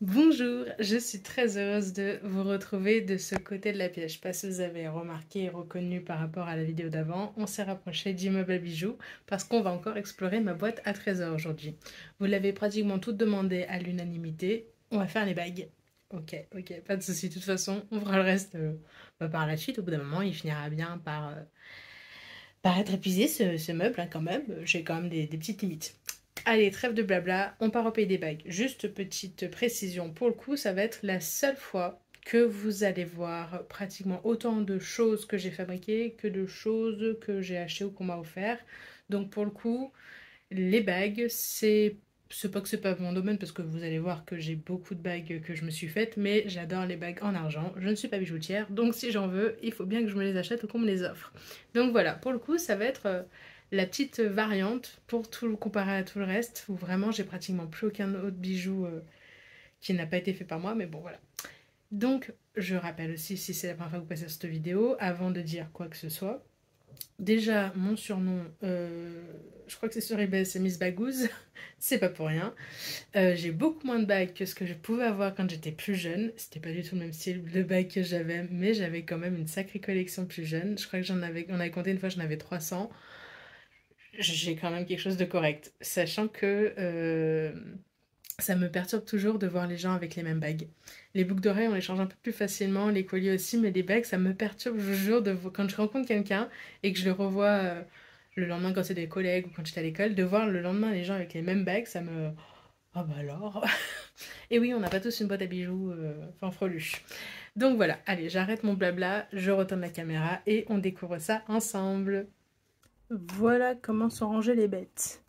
Bonjour, je suis très heureuse de vous retrouver de ce côté de la pièce. Je sais pas si vous avez remarqué et reconnu par rapport à la vidéo d'avant, on s'est rapproché d'immeuble à bijoux parce qu'on va encore explorer ma boîte à trésors aujourd'hui. Vous l'avez pratiquement toutes demandé à l'unanimité, on va faire les bagues. Ok, pas de souci. De toute façon, on fera le reste par la suite. Au bout d'un moment, il finira bien par être épuisé ce meuble hein, quand même. J'ai quand même des petites limites. Allez, trêve de blabla, on part au pays des bagues. Juste petite précision, pour le coup, ça va être la seule fois que vous allez voir pratiquement autant de choses que j'ai fabriquées que de choses que j'ai achetées ou qu'on m'a offert. Donc pour le coup, les bagues, c'est pas que c'est pas mon domaine parce que vous allez voir que j'ai beaucoup de bagues que je me suis faites, mais j'adore les bagues en argent. Je ne suis pas bijoutière, donc si j'en veux, il faut bien que je me les achète ou qu'on me les offre. Donc voilà, pour le coup, ça va être la petite variante pour tout comparer à tout le reste, où vraiment j'ai pratiquement plus aucun autre bijou qui n'a pas été fait par moi, mais bon voilà. Donc je rappelle aussi, si c'est la première fois que vous passez sur cette vidéo, avant de dire quoi que ce soit, déjà, mon surnom, je crois que c'est sur eBay, c'est Miss Bagouze. C'est pas pour rien. J'ai beaucoup moins de bagues que ce que je pouvais avoir quand j'étais plus jeune. C'était pas du tout le même style de bagues que j'avais, mais j'avais quand même une sacrée collection plus jeune. Je crois que on avait compté une fois, j'en avais 300. J'ai quand même quelque chose de correct. Sachant que ça me perturbe toujours de voir les gens avec les mêmes bagues. Les boucles d'oreilles, on les change un peu plus facilement, les colliers aussi, mais les bagues, ça me perturbe, je vous jure, quand je rencontre quelqu'un et que je le revois le lendemain quand c'est des collègues ou quand j'étais à l'école, de voir le lendemain les gens avec les mêmes bagues, ça me... Oh bah alors. Et oui, on n'a pas tous une boîte à bijoux fanfreluche. Donc voilà, allez, j'arrête mon blabla, je retourne la caméra et on découvre ça ensemble. Voilà comment sont rangées les bêtes.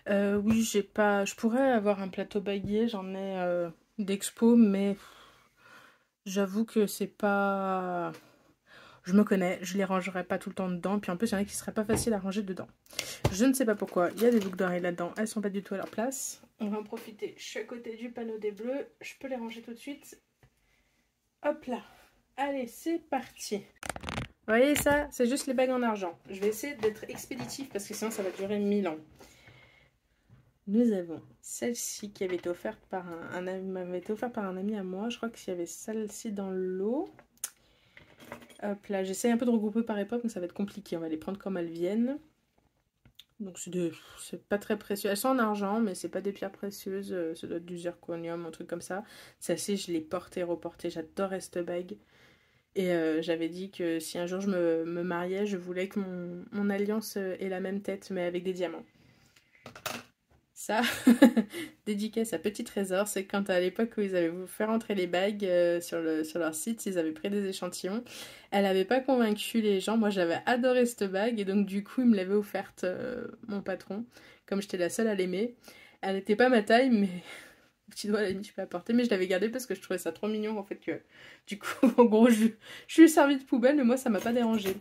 Oui, j'ai pas. Je pourrais avoir un plateau baguier, j'en ai d'expo, mais j'avoue que c'est pas. Je me connais, je les rangerai pas tout le temps dedans, puis en plus il y en a qui seraient pas faciles à ranger dedans. Je ne sais pas pourquoi, il y a des boucles d'oreilles là-dedans, elles sont pas du tout à leur place. On va en profiter, je suis à côté du panneau des bleus, je peux les ranger tout de suite. Hop là. Allez, c'est parti. Vous voyez ça, c'est juste les bagues en argent. Je vais essayer d'être expéditif parce que sinon ça va durer 1000 ans. Nous avons celle-ci qui avait été offerte par un ami, m'avait été offerte par un ami à moi. Je crois qu'il y avait celle-ci dans l'eau. Hop là, j'essaye un peu de regrouper par époque, mais ça va être compliqué. On va les prendre comme elles viennent. Donc c'est pas très précieux. Elles sont en argent, mais c'est pas des pierres précieuses. Ça doit être du zirconium, un truc comme ça. Celle-ci, je l'ai portée, reportée. J'adorais cette bague. Et j'avais dit que si un jour je me mariais, je voulais que mon alliance ait la même tête, mais avec des diamants. Ça, dédicace à Petit Trésor, c'est quand à l'époque où ils avaient voulu faire entrer les bagues sur leur site, ils avaient pris des échantillons. Elle n'avait pas convaincu les gens, moi j'avais adoré cette bague et donc du coup il me l'avait offerte mon patron, comme j'étais la seule à l'aimer. Elle n'était pas ma taille mais petit doigt à la limite je peux la porter, mais je l'avais gardée parce que je trouvais ça trop mignon en fait que du coup en gros je lui ai servi de poubelle mais moi ça m'a pas dérangé.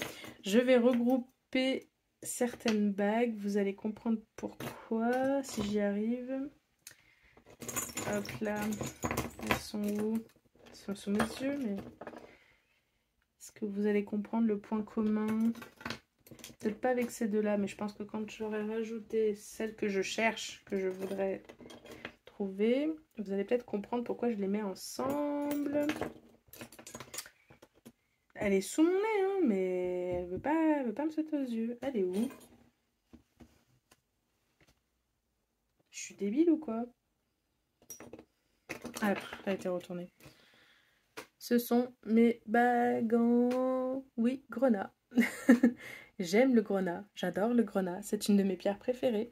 Je vais regrouper certaines bagues, vous allez comprendre pourquoi si j'y arrive. Hop là, elles sont où? Elles sont sous mes yeux, mais est-ce que vous allez comprendre le point commun? Peut-être pas avec ces deux-là, mais je pense que quand j'aurai rajouté celles que je cherche, que je voudrais trouver, vous allez peut-être comprendre pourquoi je les mets ensemble. Elle est sous mon nez, hein, mais elle veut pas me sauter aux yeux. Elle est où? Je suis débile ou quoi? Ah, elle a été retournée. Ce sont mes bagues en... Oui, grenat. J'aime le grenat, j'adore le grenat, c'est une de mes pierres préférées.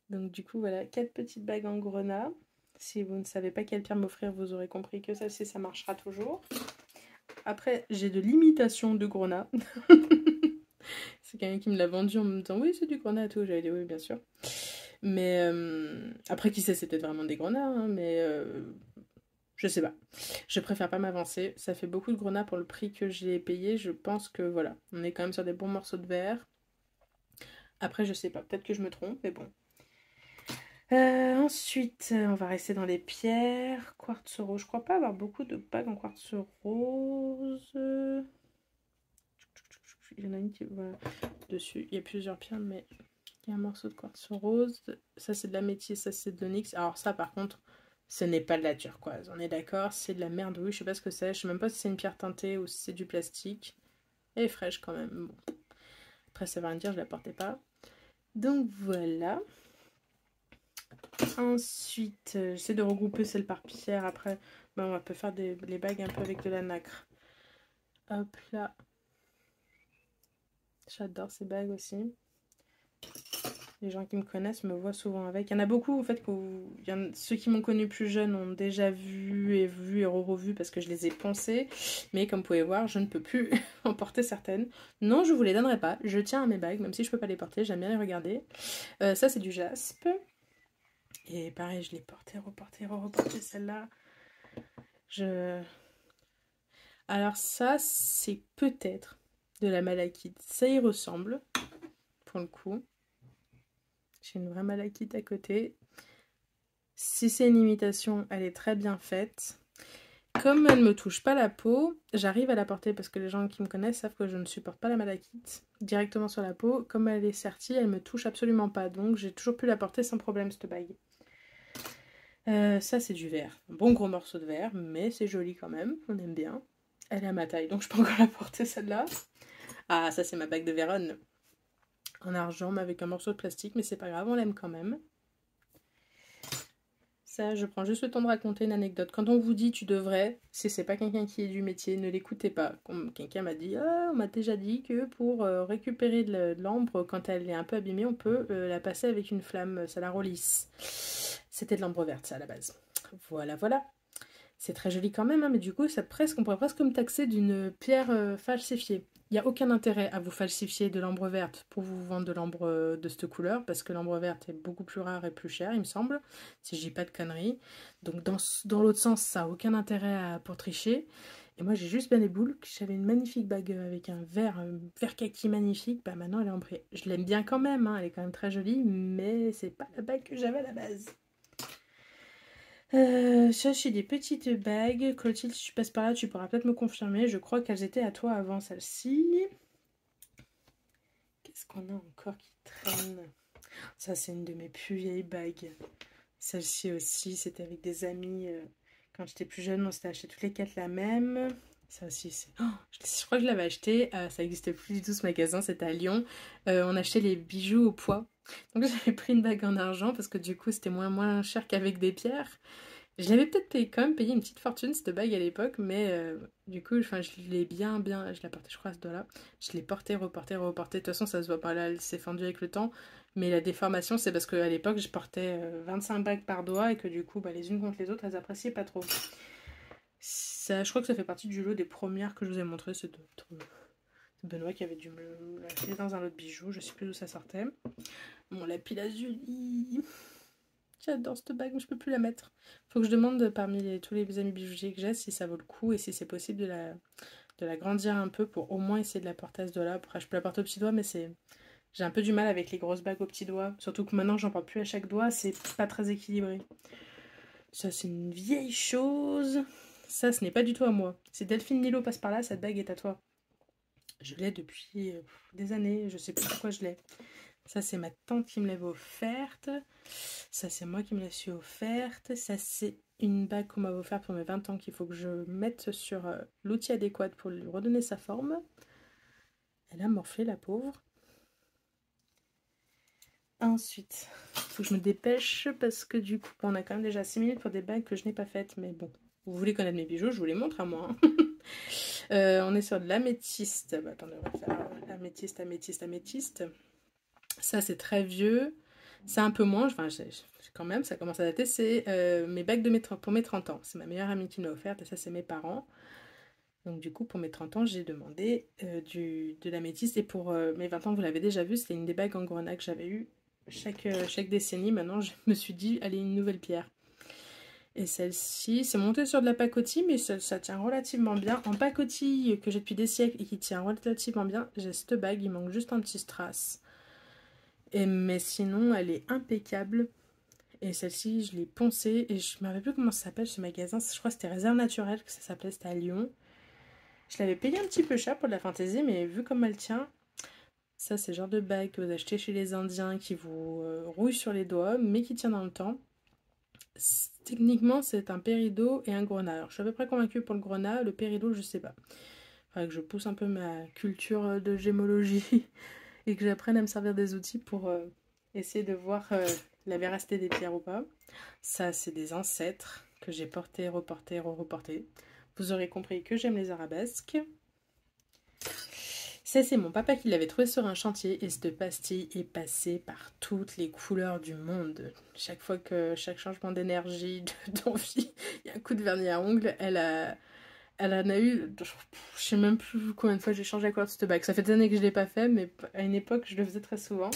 Donc du coup, voilà, 4 petites bagues en grenat. Si vous ne savez pas quelle pierre m'offrir, vous aurez compris que celle-ci, ça marchera toujours. Après, j'ai de l'imitation de grenat. C'est quelqu'un qui me l'a vendu en me disant oui, c'est du grenat et tout. J'avais dit oui, bien sûr. Mais après, qui sait, c'est peut-être vraiment des grenats, hein, mais je sais pas. Je préfère pas m'avancer. Ça fait beaucoup de grenats pour le prix que j'ai payé. Je pense que voilà, on est quand même sur des bons morceaux de verre. Après, je sais pas. Peut-être que je me trompe, mais bon. Ensuite, on va rester dans les pierres. Quartz rose. Je crois pas avoir beaucoup de bagues en quartz rose. Il y en a une qui voilà, dessus. Il y a plusieurs pierres, mais il y a un morceau de quartz rose. Ça, c'est de l'améthyste, ça, c'est de l'onyx. Alors ça, par contre, Ce n'est pas de la turquoise, on est d'accord, c'est de la merde, oui, je sais pas ce que c'est, je sais même pas si c'est une pierre teintée ou si c'est du plastique. Elle est fraîche quand même, bon. Après ça va rien dire, je la portais pas. Donc voilà. Ensuite, j'essaie de regrouper celle par pierre, après on peut faire les bagues un peu avec de la nacre. Hop là. J'adore ces bagues aussi. Les gens qui me connaissent me voient souvent avec. Il y en a beaucoup, en fait, ceux qui m'ont connu plus jeune ont déjà vu et revu parce que je les ai poncées. Mais comme vous pouvez voir, je ne peux plus en porter certaines. Non, je vous les donnerai pas. Je tiens à mes bagues, même si je peux pas les porter. J'aime bien les regarder. Ça, c'est du jaspe. Et pareil, je l'ai porté, reporté celle-là. Alors ça, c'est peut-être de la malachite. Ça y ressemble, pour le coup. J'ai une vraie malachite à côté. Si c'est une imitation, elle est très bien faite. Comme elle ne me touche pas la peau, j'arrive à la porter parce que les gens qui me connaissent savent que je ne supporte pas la malachite directement sur la peau. Comme elle est sertie, elle me touche absolument pas. Donc j'ai toujours pu la porter sans problème, cette bague. Ça, c'est du verre. Un bon gros morceau de verre, mais c'est joli quand même. On aime bien. Elle est à ma taille, donc je peux encore la porter, celle-là. Ah, ça, c'est ma bague de Vérone. En argent, mais avec un morceau de plastique, mais c'est pas grave, on l'aime quand même. Ça, je prends juste le temps de raconter une anecdote. Quand on vous dit tu devrais, si c'est pas quelqu'un qui est du métier, ne l'écoutez pas. Quelqu'un m'a dit, ah, on m'a déjà dit que pour récupérer de l'ambre, quand elle est un peu abîmée, on peut la passer avec une flamme, ça la relisse. C'était de l'ambre verte, ça, à la base. Voilà, voilà. C'est très joli quand même, hein, mais du coup, on pourrait presque me taxer d'une pierre falsifiée. Il n'y a aucun intérêt à vous falsifier de l'ambre verte pour vous vendre de l'ambre de cette couleur, parce que l'ambre verte est beaucoup plus rare et plus cher, il me semble, si je dis pas de conneries. Donc dans l'autre sens, ça n'a aucun intérêt pour tricher. Et moi, j'ai juste bien les boules, que j'avais une magnifique bague avec un vert kaki magnifique, bah maintenant elle est en prix. Je l'aime bien quand même, hein, elle est quand même très jolie, mais c'est pas la bague que j'avais à la base. Ça, c'est des petites bagues. Clotilde, si tu passes par là, tu pourras peut-être me confirmer. Je crois qu'elles étaient à toi avant celle-ci. Qu'est-ce qu'on a encore qui traîne? Ça, c'est une de mes plus vieilles bagues. Celle-ci aussi, c'était avec des amis. Quand j'étais plus jeune, on s'était acheté toutes les quatre la même. Ça aussi, c'est... Oh, je crois que je l'avais acheté. Ça n'existe plus du tout, ce magasin. C'était à Lyon. On achetait les bijoux au poids. Donc, j'avais pris une bague en argent parce que du coup, c'était moins cher qu'avec des pierres. Je l'avais peut-être quand même payé une petite fortune cette bague à l'époque, mais du coup, enfin, je l'ai bien, je la portais, je crois, à ce doigt-là. Je l'ai porté, reporté. De toute façon, ça se voit pas là, elle s'est fendue avec le temps. Mais la déformation, c'est parce qu'à l'époque, je portais 25 bagues par doigt et que du coup, bah, les unes contre les autres, elles appréciaient pas trop. Ça, je crois que ça fait partie du lot des premières que je vous ai montré, c'est Benoît qui avait dû me l'acheter dans un autre bijou, je sais plus d'où ça sortait. Mon lapis lazuli. J'adore cette bague, mais je peux plus la mettre. Faut que je demande parmi tous les amis bijoutiers que j'ai si ça vaut le coup et si c'est possible de la grandir un peu pour au moins essayer de la porter à ce doigt-là. Après, je peux la porter au petit doigt, mais j'ai un peu du mal avec les grosses bagues au petit doigt. Surtout que maintenant, j'en porte plus à chaque doigt, c'est pas très équilibré. Ça, c'est une vieille chose. Ça, ce n'est pas du tout à moi. Si Delphine Nilo passe par là, cette bague est à toi. Je l'ai depuis des années, je sais plus pourquoi je l'ai. Ça, c'est ma tante qui me l'avait offerte. Ça, c'est moi qui me la suis offerte. Ça, c'est une bague qu'on m'avait offerte pour mes 20 ans qu'il faut que je mette sur l'outil adéquat pour lui redonner sa forme. Elle a morflé, la pauvre. Ensuite, il faut que je me dépêche parce que du coup, on a quand même déjà 6 minutes pour des bagues que je n'ai pas faites. Mais bon, vous voulez connaître mes bijoux, je vous les montre à moi. Hein. On est sur de l'améthyste. Bah, attendez, on va faire améthyste. Ça, c'est très vieux. C'est un peu moins, enfin, quand même, ça commence à dater. C'est mes bagues pour mes 30 ans. C'est ma meilleure amie qui me l'a offerte et ça, c'est mes parents. Donc, du coup, pour mes 30 ans, j'ai demandé de l'améthyste. Et pour mes 20 ans, vous l'avez déjà vu, c'était une des bagues en grenat que j'avais eu chaque décennie. Maintenant, je me suis dit, allez, une nouvelle pierre. Et celle-ci, c'est monté sur de la pacotille, mais ça tient relativement bien. En pacotille que j'ai depuis des siècles et qui tient relativement bien, j'ai cette bague, il manque juste un petit strass. Mais sinon, elle est impeccable. Et celle-ci, je l'ai poncée. Et je ne me rappelle plus comment ça s'appelle ce magasin. Je crois que c'était Réserve Naturelle que ça s'appelait. C'était à Lyon. Je l'avais payé un petit peu cher pour de la fantaisie. Mais vu comme elle tient, ça c'est le genre de bague que vous achetez chez les Indiens qui vous rouille sur les doigts. Mais qui tient dans le temps. Techniquement, c'est un péridot et un grenat. Alors, je suis à peu près convaincue pour le grenat, le péridot, je sais pas. Faudrait que je pousse un peu ma culture de gémologie et que j'apprenne à me servir des outils pour essayer de voir la véracité des pierres ou pas. Ça, c'est des ancêtres que j'ai portés, reportés, re-reportés. Vous aurez compris que j'aime les arabesques. Ça, c'est mon papa qui l'avait trouvé sur un chantier et cette pastille est passée par toutes les couleurs du monde. Chaque fois que chaque changement d'énergie, d'envie, il y a un coup de vernis à ongles, elle en a eu, je sais même plus combien de fois j'ai changé la couleur de cette bague. Ça fait des années que je ne l'ai pas fait, mais à une époque, je le faisais très souvent.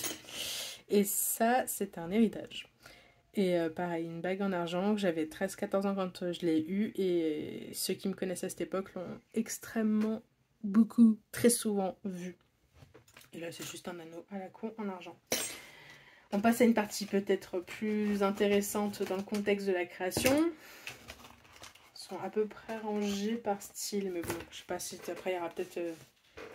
Et ça, c'est un héritage. Et pareil, une bague en argent, que j'avais 13-14 ans quand je l'ai eue, et ceux qui me connaissaient à cette époque l'ont extrêmement, beaucoup, très souvent vu. Et là, c'est juste un anneau à la con en argent. On passe à une partie peut-être plus intéressante dans le contexte de la création. Ils sont à peu près rangés par style, mais bon, je sais pas si après il y aura peut-être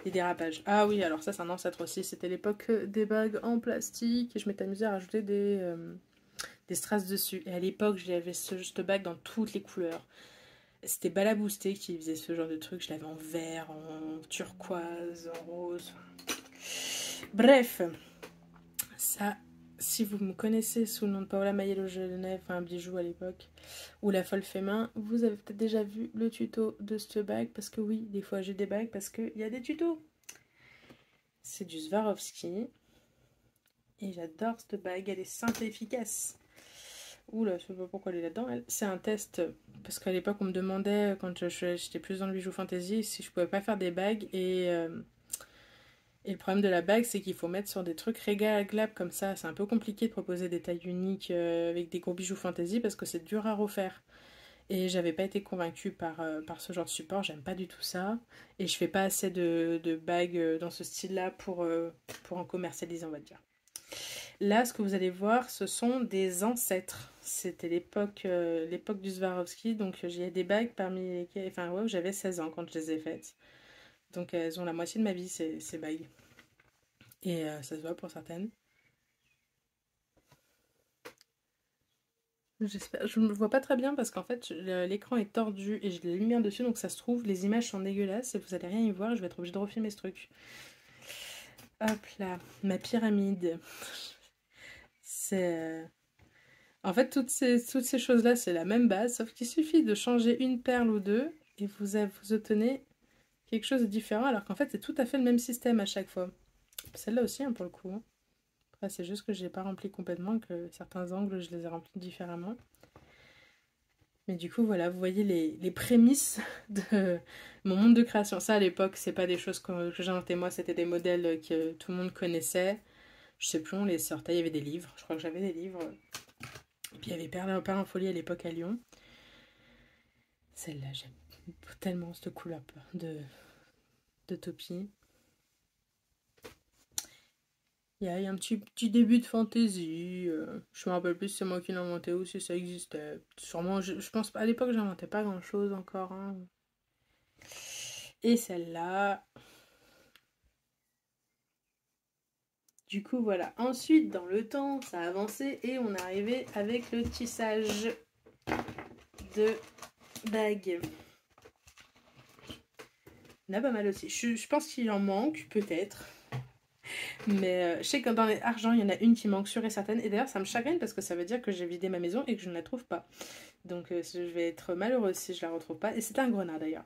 des dérapages. Ah oui, alors ça c'est un ancêtre aussi, c'était l'époque des bagues en plastique, et je m'étais amusée à rajouter des strass dessus. Et à l'époque, j'avais cette bague dans toutes les couleurs. C'était Balaboosté qui faisait ce genre de truc. Je l'avais en vert, en turquoise, en rose. Bref, ça, si vous me connaissez sous le nom de Paola Maiello Genève, un bijou à l'époque, ou la folle fait main, vous avez peut-être déjà vu le tuto de cette bague, parce que oui, des fois j'ai des bagues, parce qu'il y a des tutos. C'est du Swarovski. Et j'adore cette bague, elle est simple et efficace. Oula, je sais pas pourquoi elle est là-dedans. C'est un test, parce qu'à l'époque, on me demandait, quand j'étais plus dans le bijou fantasy, si je pouvais pas faire des bagues. Et le problème de la bague, c'est qu'il faut mettre sur des trucs réglables comme ça. C'est un peu compliqué de proposer des tailles uniques avec des gros bijoux fantasy, parce que c'est dur à refaire. Et j'avais pas été convaincue par ce genre de support, j'aime pas du tout ça. Et je fais pas assez de bagues dans ce style-là pour en commercialiser, on va dire. Là, ce que vous allez voir, ce sont des ancêtres. C'était l'époque du Swarovski, donc j'ai des bagues parmi lesquelles... Enfin, ouais, j'avais 16 ans quand je les ai faites. Donc elles ont la moitié de ma vie, ces bagues. Et ça se voit pour certaines. J'espère. Je ne le vois pas très bien parce qu'en fait, l'écran est tordu et j'ai de la lumière dessus, donc ça se trouve, les images sont dégueulasses et vous allez rien y voir, je vais être obligée de refilmer ce truc. Hop là, ma pyramide. C'est... En fait, toutes ces choses-là, c'est la même base, sauf qu'il suffit de changer une perle ou deux et vous obtenez quelque chose de différent, alors qu'en fait, c'est tout à fait le même système à chaque fois. Celle-là aussi, hein, pour le coup. Hein. Après, c'est juste que je n'ai pas rempli complètement, que certains angles, je les ai remplis différemment. Mais du coup, voilà, vous voyez les prémices de mon monde de création. Ça, à l'époque, c'est pas des choses que j'inventais moi, c'était des modèles que tout le monde connaissait. Je sais plus, on les sortait, il y avait des livres. Je crois que j'avais des livres. Et puis il y avait Perle en folie à l'époque à Lyon. Celle-là, j'aime tellement cette couleur de Topi. Il y a un petit début de fantaisie. Je me rappelle plus si c'est moi qui l'ai inventé ou si ça existait. Sûrement, je pense à l'époque, j'inventais pas grand chose encore. Hein. Et celle-là. Du coup, voilà. Ensuite, dans le temps, ça a avancé et on est arrivé avec le tissage de bagues. Il y en a pas mal aussi. Je pense qu'il en manque, peut-être. Mais je sais que dans les argents, il y en a une qui manque sûre et certaine. Et d'ailleurs, ça me chagrine parce que ça veut dire que j'ai vidé ma maison et que je ne la trouve pas. Donc je vais être malheureuse si je la retrouve pas. Et c'est un grenat d'ailleurs.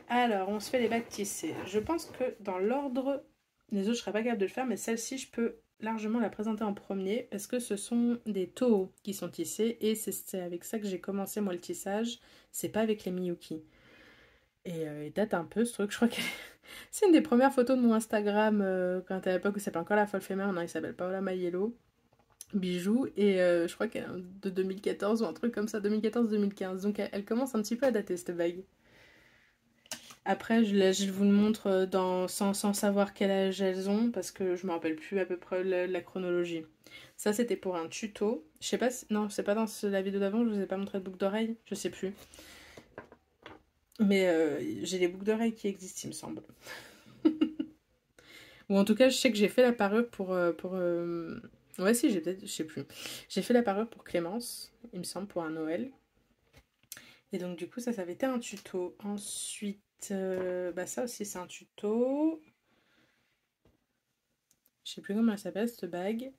Alors, on se fait les bagues tissées. Je pense que dans l'ordre, les autres, je serais pas capable de le faire, mais celle-ci, je peux largement la présenter en premier parce que ce sont des Toho qui sont tissés et c'est avec ça que j'ai commencé moi le tissage. C'est pas avec les Miyuki. Et il date un peu ce truc, je crois que c'est une des premières photos de mon Instagram quand à l'époque où ça s'appelait encore la folle féminin, maintenant il s'appelle Paola Maiello, bijoux, et je crois qu'elle est de 2014 ou un truc comme ça, 2014-2015, donc elle commence un petit peu à dater cette bague. Après je vous le montre sans savoir quel âge elles ont, parce que je me rappelle plus à peu près la chronologie. Ça c'était pour un tuto, je sais pas si... non c'est pas dans la vidéo d'avant, je vous ai pas montré de boucle d'oreille, je sais plus. Mais j'ai les boucles d'oreilles qui existent, il me semble. Ou en tout cas, je sais que j'ai fait la parure pour Ouais, si, j'ai peut-être, je sais plus. J'ai fait la parure pour Clémence, il me semble, pour un Noël. Et donc, du coup, ça avait été un tuto. Ensuite, bah ça aussi, c'est un tuto. Je sais plus comment elle s'appelle, cette bague.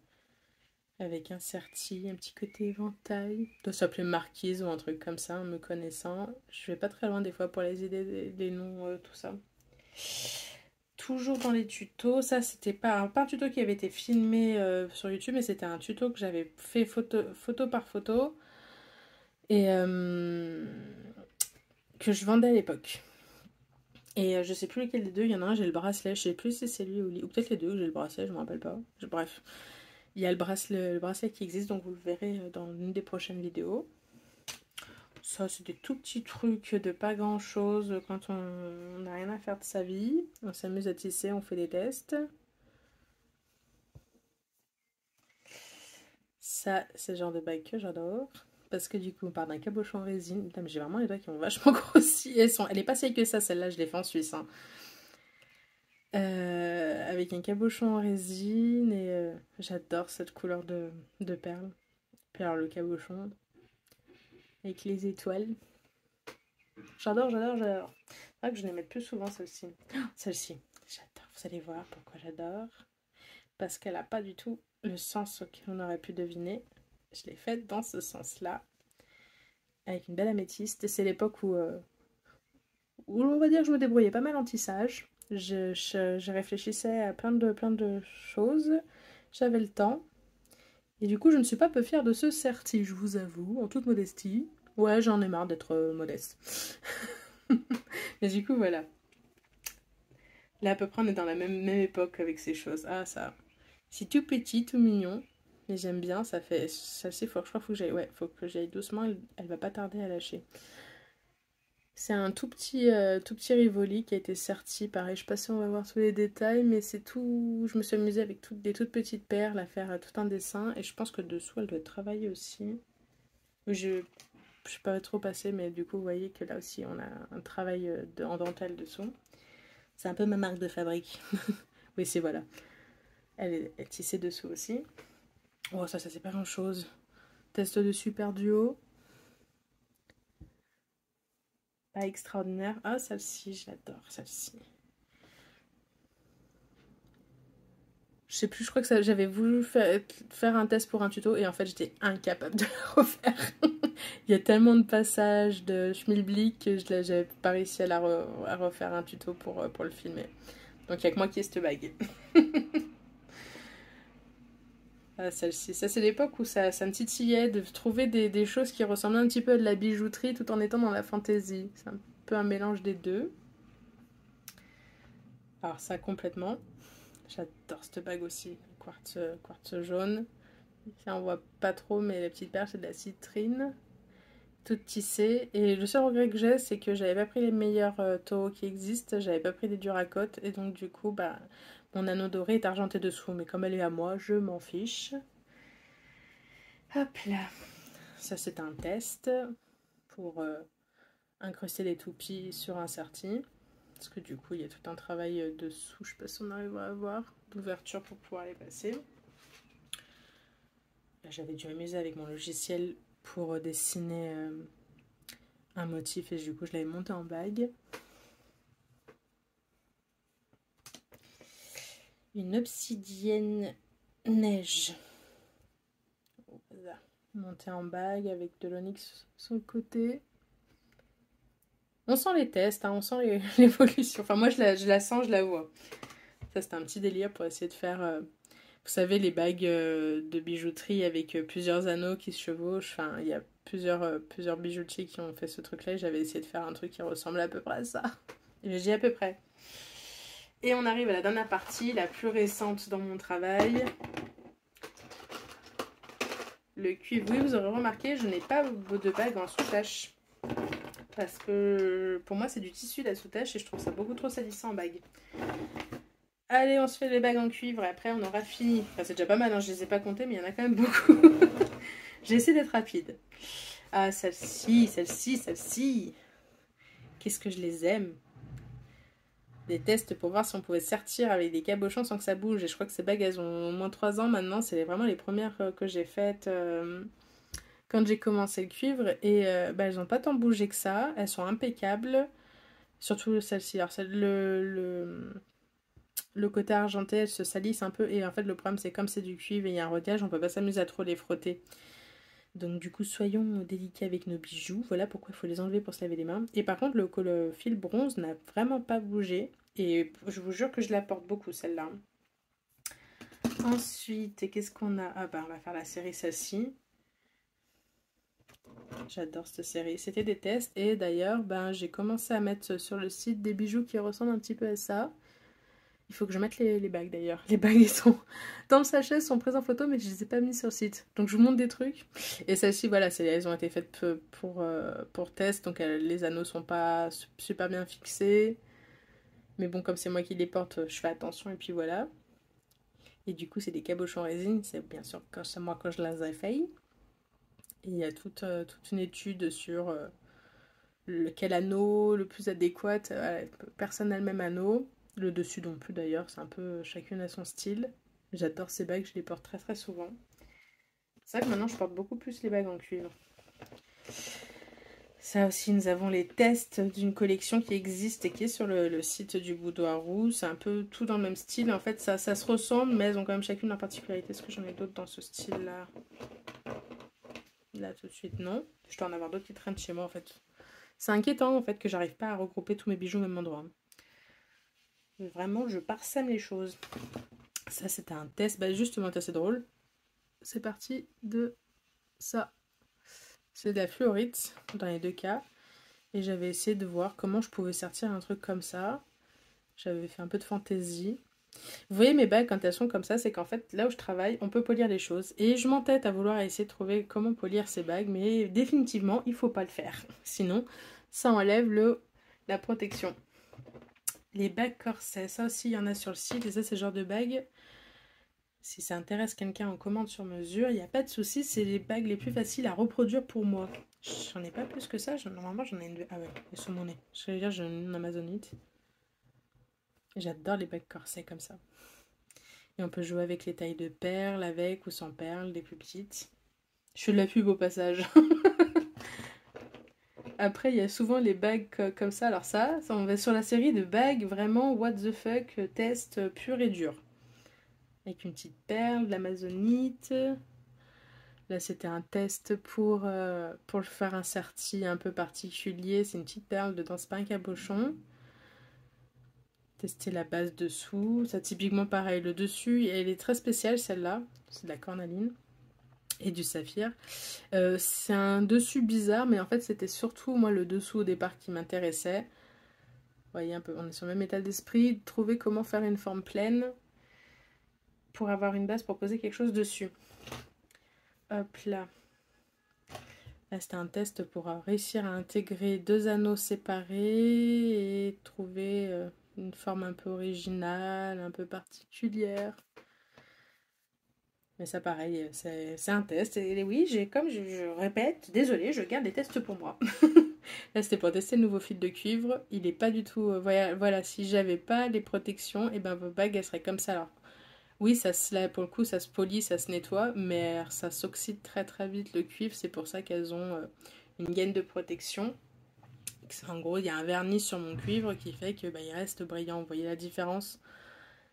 Avec un certi, un petit côté éventail. Ça doit s'appeler marquise ou un truc comme ça, en me connaissant. Je vais pas très loin des fois pour les idées des noms, tout ça. Toujours dans les tutos, ça c'était pas un tuto qui avait été filmé sur YouTube, mais c'était un tuto que j'avais fait photo par photo et que je vendais à l'époque. Et je sais plus lequel des deux, il y en a un, j'ai le bracelet, je sais plus si c'est lui ou peut-être les deux, j'ai le bracelet, je me rappelle pas. Bref, il y a le bracelet qui existe, donc vous le verrez dans une des prochaines vidéos. Ça, c'est des tout petits trucs de pas grand chose quand on n'a rien à faire de sa vie. On s'amuse à tisser, on fait des tests. Ça, c'est le genre de bague que j'adore. Parce que du coup, on part d'un cabochon en résine. Putain, mais j'ai vraiment les doigts qui ont vachement grossi. Elle est pas si vieille que ça, celle-là, je l'ai fait en Suisse. Hein. Avec un cabochon en résine et j'adore cette couleur de perles. Puis alors le cabochon avec les étoiles. J'adore, j'adore, j'adore. C'est vrai que je les mets plus souvent celle-ci. Oh, celle-ci, j'adore. Vous allez voir pourquoi j'adore. Parce qu'elle n'a pas du tout le sens auquel on aurait pu deviner. Je l'ai faite dans ce sens-là. Avec une belle améthyste. Et c'est l'époque où on va dire que je me débrouillais pas mal en tissage. Je réfléchissais à plein de choses. J'avais le temps. Et du coup, je ne suis pas peu fière de ce certi, je vous avoue, en toute modestie. Ouais, j'en ai marre d'être modeste. Mais du coup, voilà. Là, à peu près, on est dans la même époque avec ces choses. Ah, ça. C'est tout petit, tout mignon. Mais j'aime bien, ça fait. Ça, c'est fort. Je crois qu'il faut que j'aille. Ouais, faut que j'aille doucement. Elle va pas tarder à lâcher. C'est un tout petit Rivoli qui a été serti. Pareil, je sais pas si on va voir tous les détails, mais c'est tout. Je me suis amusée avec des toutes petites perles à faire tout un dessin. Et je pense que dessous, elle doit être travaillée aussi. Je suis pas trop passée, mais du coup, vous voyez que là aussi, on a un travail en dentelle dessous. C'est un peu ma marque de fabrique. Oui, c'est voilà. Elle est tissée dessous aussi. Oh, ça c'est pas grand chose. Test de super duo. Pas extraordinaire. Ah, celle-ci, je l'adore, celle-ci. Je sais plus, je crois que j'avais voulu faire un test pour un tuto et en fait j'étais incapable de le refaire. Il y a tellement de passages de schmilblick que je n'avais pas réussi à refaire un tuto pour le filmer. Donc il n'y a que moi qui ai cette bague. Ah, celle-ci, ça c'est l'époque où ça me titillait de trouver des choses qui ressemblaient un petit peu à de la bijouterie tout en étant dans la fantaisie. C'est un peu un mélange des deux. Alors ça complètement. J'adore cette bague aussi, quartz jaune. Ça on voit pas trop mais la petite perle c'est de la citrine. Toute tissée. Et le seul regret que j'ai c'est que j'avais pas pris les meilleurs taureaux qui existent. J'avais pas pris des duracotes et donc du coup bah mon anneau doré est argenté dessous. Mais comme elle est à moi, je m'en fiche. Hop là. Ça c'est un test pour incruster les toupies sur un certi. Parce que du coup il y a tout un travail dessous. Je sais pas si on arrivera à voir. D'ouverture pour pouvoir les passer. J'avais dû m'amuser avec mon logiciel pour dessiner un motif et du coup je l'avais monté en bague. Une obsidienne neige. Voilà. Montée en bague avec de l'onyx sur le côté. On sent les tests, hein, on sent l'évolution. Enfin moi je la sens, je la vois. Ça c'était un petit délire pour essayer de faire... vous savez, les bagues de bijouterie avec plusieurs anneaux qui se chevauchent. Enfin, il y a plusieurs bijoutiers qui ont fait ce truc-là. J'avais essayé de faire un truc qui ressemble à peu près à ça. J'ai dit à peu près. Et on arrive à la dernière partie, la plus récente dans mon travail. Le cuivre. Oui, vous aurez remarqué, je n'ai pas de bague en soutache. Parce que pour moi, c'est du tissu la soutache et je trouve ça beaucoup trop salissant en bague. Allez, on se fait les bagues en cuivre et après on aura fini. Enfin, c'est déjà pas mal, hein, je les ai pas comptées, mais il y en a quand même beaucoup. J'ai essayé d'être rapide. Ah, celle-ci. Qu'est-ce que je les aime. des tests pour voir si on pouvait sertir avec des cabochons sans que ça bouge. Et je crois que ces bagues, elles ont au moins 3 ans maintenant. C'est vraiment les premières que j'ai faites quand j'ai commencé le cuivre. Et elles n'ont pas tant bougé que ça. Elles sont impeccables. Surtout celle-ci. Alors, le côté argenté, elles se salissent un peu. Et en fait, le problème, c'est comme c'est du cuivre et il y a un reliage, on peut pas s'amuser à trop les frotter. Donc du coup, soyons délicats avec nos bijoux. Voilà pourquoi il faut les enlever pour se laver les mains. Et par contre, le fil bronze n'a vraiment pas bougé. Et je vous jure que je la porte beaucoup, celle-là. Ensuite, qu'est-ce qu'on a? Ah bah, on va faire la série celle-ci. J'adore cette série. C'était des tests. Et d'ailleurs, ben, j'ai commencé à mettre sur le site des bijoux qui ressemblent un petit peu à ça. Il faut que je mette les bagues d'ailleurs. Les bagues sont dans le sachet, sont prises en photo, mais je les ai pas mis sur le site. Donc je vous montre des trucs. Et celles-ci, voilà, elles ont été faites pour test. Donc les anneaux sont pas super bien fixés. Mais bon, comme c'est moi qui les porte, je fais attention. Et puis voilà. Et du coup, c'est des cabochons en résine. C'est bien sûr quand c'est moi quand je les ai fait. Et il y a toute une étude sur quel anneau le plus adéquat. Personne n'a le même anneau. Le dessus non plus d'ailleurs, c'est un peu chacune à son style. J'adore ces bagues, je les porte très très souvent. C'est vrai que maintenant je porte beaucoup plus les bagues en cuivre. Ça aussi, nous avons les tests d'une collection qui existe et qui est sur le site du Boudoir Roux. C'est un peu tout dans le même style. En fait, ça se ressemble, mais elles ont quand même chacune leur particularité. Est-ce que j'en ai d'autres dans ce style-là? Là, tout de suite, non. Je dois en avoir d'autres qui traînent chez moi, en fait. C'est inquiétant, en fait, que j'arrive pas à regrouper tous mes bijoux au même endroit. Vraiment, je parsème les choses. Ça, c'était un test. Bah, justement, c'est assez drôle. C'est parti de ça. C'est de la fluorite, dans les deux cas. Et j'avais essayé de voir comment je pouvais sortir un truc comme ça. J'avais fait un peu de fantaisie. Vous voyez mes bagues, quand elles sont comme ça, c'est qu'en fait, là où je travaille, on peut polir les choses. Et je m'entête à vouloir essayer de trouver comment polir ces bagues. Mais définitivement, il ne faut pas le faire. Sinon, ça enlève la protection. Les bagues corsets, ça aussi il y en a sur le site et ça c'est le genre de bagues, si ça intéresse quelqu'un en commande sur mesure, il n'y a pas de souci, c'est les bagues les plus faciles à reproduire pour moi. J'en ai pas plus que ça, normalement j'en ai une... Ah ouais, elle est sur mon nez. Je vais dire j'ai une amazonite. J'adore les bagues corsets comme ça. Et on peut jouer avec les tailles de perles, avec ou sans perles, des plus petites. Je fais de la pub au passage. Après, il y a souvent les bagues comme ça. Alors ça, on va sur la série de bagues vraiment what the fuck, test pur et dur. Avec une petite perle, de l'amazonite. Là, c'était un test pour le faire un serti un peu particulier. C'est une petite perle dedans, c'est pas un cabochon. Tester la base dessous. Ça, typiquement pareil, le dessus, elle est très spéciale celle-là. C'est de la cornaline et du saphir. C'est un dessus bizarre, mais en fait c'était surtout moi le dessous au départ qui m'intéressait. Vous voyez un peu, on est sur le même état d'esprit, trouver comment faire une forme pleine pour avoir une base pour poser quelque chose dessus. Hop là. Là c'était un test pour réussir à intégrer deux anneaux séparés et trouver une forme un peu originale, un peu particulière. Mais ça, pareil, c'est un test. Et oui, comme je répète, désolée, je garde les tests pour moi. Là, c'était pour tester le nouveau fil de cuivre. Il n'est pas du tout... voilà, si j'avais pas les protections, et ben vos bagues, elles seraient comme ça. Alors, oui, là, pour le coup, ça se polit, ça se nettoie, mais ça s'oxyde très très vite le cuivre. C'est pour ça qu'elles ont une gaine de protection. En gros, il y a un vernis sur mon cuivre qui fait que il reste brillant. Vous voyez la différence ?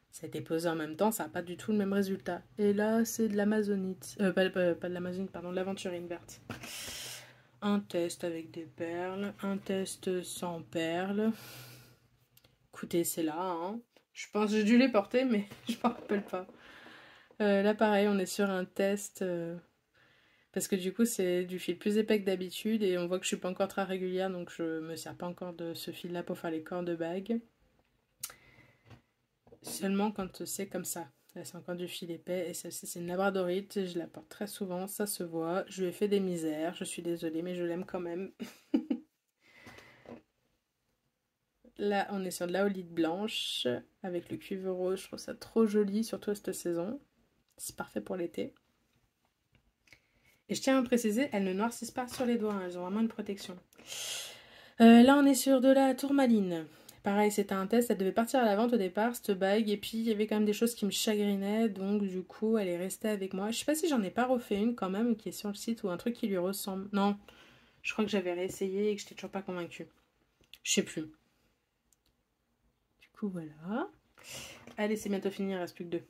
Ça a été posé en même temps, ça n'a pas du tout le même résultat. Et là, c'est de l'amazonite. Pas de l'amazonite, pardon, de l'aventurine verte. Un test avec des perles, un test sans perles. Écoutez, c'est là, hein. Je pense que j'ai dû les porter, mais je ne me rappelle pas. Là, pareil, on est sur un test... parce que du coup, c'est du fil plus épais que d'habitude. Et on voit que je ne suis pas encore très régulière, donc je ne me sers pas encore de ce fil-là pour faire les corps de bague. Seulement quand c'est comme ça. Là, c'est encore du fil épais. Et celle-ci, c'est une labradorite. Je la porte très souvent. Ça se voit. Je lui ai fait des misères. Je suis désolée, mais je l'aime quand même. Là, on est sur de la holite blanche. Avec le cuivre rose. Je trouve ça trop joli. Surtout à cette saison. C'est parfait pour l'été. Et je tiens à préciser, elles ne noircissent pas sur les doigts. Elles ont vraiment une protection. Là, on est sur de la tourmaline. Pareil, c'était un test, elle devait partir à la vente au départ, cette bague, et puis il y avait quand même des choses qui me chagrinaient, donc du coup elle est restée avec moi. Je sais pas si j'en ai pas refait une quand même, qui est sur le site, ou un truc qui lui ressemble. Non, je crois que j'avais réessayé et que j'étais toujours pas convaincue. Je sais plus. Du coup voilà. Allez, c'est bientôt fini, il reste plus que deux.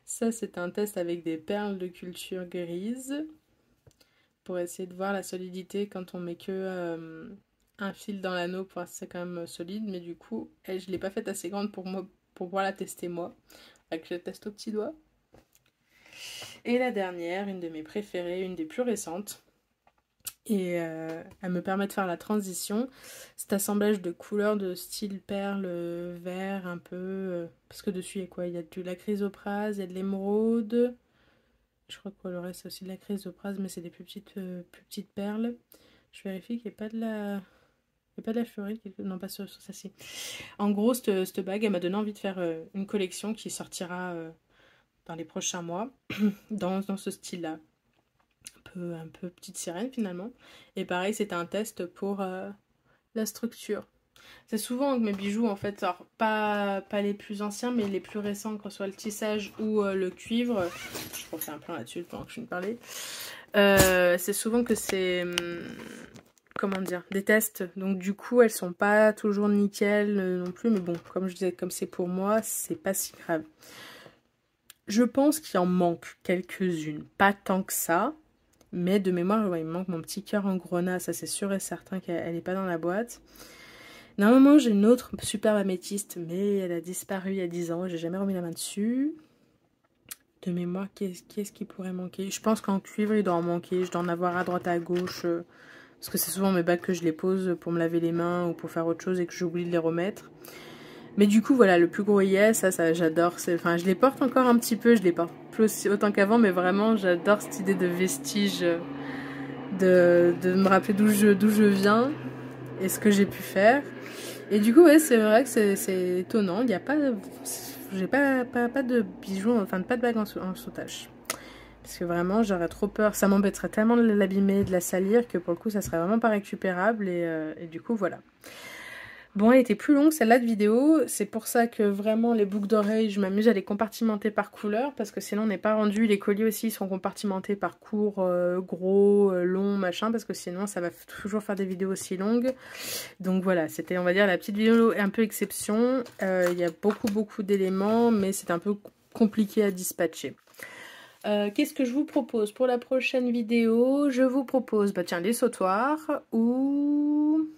Ça, c'est un test avec des perles de culture grises, pour essayer de voir la solidité quand on met que un fil dans l'anneau pour voir si c'est quand même solide, mais du coup je l'ai pas faite assez grande pour moi pour pouvoir la tester moi. Donc je la teste au petit doigt. Et la dernière, une de mes préférées, une des plus récentes, et elle me permet de faire la transition. Cet assemblage de couleurs de style perle vert un peu, parce que dessus il y a quoi? Il y a de la chrysoprase, il y a de l'émeraude. Je crois que le reste c'est aussi de la chrysoprase, mais c'est des plus petites perles. Je vérifie qu'il n'y ait pas de la... Il n'y a pas de la fleurite, non pas sur ça-ci. En gros, cette bague, elle m'a donné envie de faire une collection qui sortira dans les prochains mois, dans ce style-là. Un peu petite sirène finalement. Et pareil, c'était un test pour la structure. C'est souvent que mes bijoux, en fait, alors pas les plus anciens, mais les plus récents, que ce soit le tissage ou le cuivre. Je refais un plan là-dessus pendant que je viens de parler. C'est souvent que c'est... comment dire, des tests, donc du coup elles sont pas toujours nickel non plus, mais bon, comme je disais, comme c'est pour moi, c'est pas si grave. Je pense qu'il en manque quelques-unes, pas tant que ça, mais de mémoire, ouais, il me manque mon petit cœur en grenat, ça c'est sûr et certain qu'elle est pas dans la boîte. Normalement j'ai une autre superbe améthyste, mais elle a disparu il y a 10 ans, j'ai jamais remis la main dessus. De mémoire, qu'est-ce qui pourrait manquer? Je pense qu'en cuivre il doit en manquer, je dois en avoir à droite à gauche... Parce que c'est souvent mes bagues que je les pose pour me laver les mains ou pour faire autre chose et que j'oublie de les remettre. Mais du coup, voilà, le plus gros yes, ça j'adore. Enfin, je les porte encore un petit peu, je les porte plus aussi autant qu'avant, mais vraiment, j'adore cette idée de vestige, de me rappeler d'où je viens et ce que j'ai pu faire. Et du coup, ouais, c'est vrai que c'est étonnant. Il n'y a pas... J'ai pas de bijoux, enfin, pas de bague en sautage. Parce que vraiment, j'aurais trop peur. Ça m'embêterait tellement de l'abîmer, de la salir, que pour le coup, ça serait vraiment pas récupérable. Et du coup, voilà. Bon, elle était plus longue, celle-là de vidéo. C'est pour ça que vraiment, les boucles d'oreilles, je m'amuse à les compartimenter par couleur. Parce que sinon, on n'est pas rendu. Les colliers aussi sont compartimentés par court, gros, long, machin. Parce que sinon, ça va toujours faire des vidéos aussi longues. Donc voilà, c'était, on va dire, la petite vidéo un peu exception. Il y a beaucoup d'éléments, mais c'est un peu compliqué à dispatcher. Qu'est-ce que je vous propose pour la prochaine vidéo? Je vous propose, bah tiens, les sautoirs ou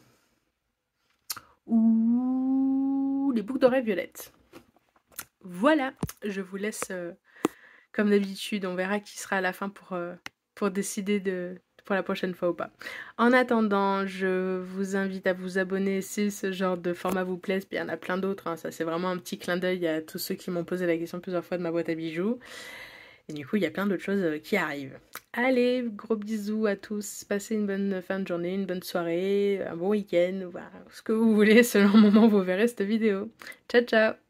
les boucles d'oreilles violettes. Voilà, je vous laisse comme d'habitude, on verra qui sera à la fin pour décider pour la prochaine fois ou pas. En attendant, je vous invite à vous abonner si ce genre de format vous plaît, puis il y en a plein d'autres, hein. Ça c'est vraiment un petit clin d'œil à tous ceux qui m'ont posé la question plusieurs fois de ma boîte à bijoux. Et du coup, il y a plein d'autres choses qui arrivent. Allez, gros bisous à tous. Passez une bonne fin de journée, une bonne soirée, un bon week-end, voilà, ce que vous voulez selon le moment où vous verrez cette vidéo. Ciao, ciao!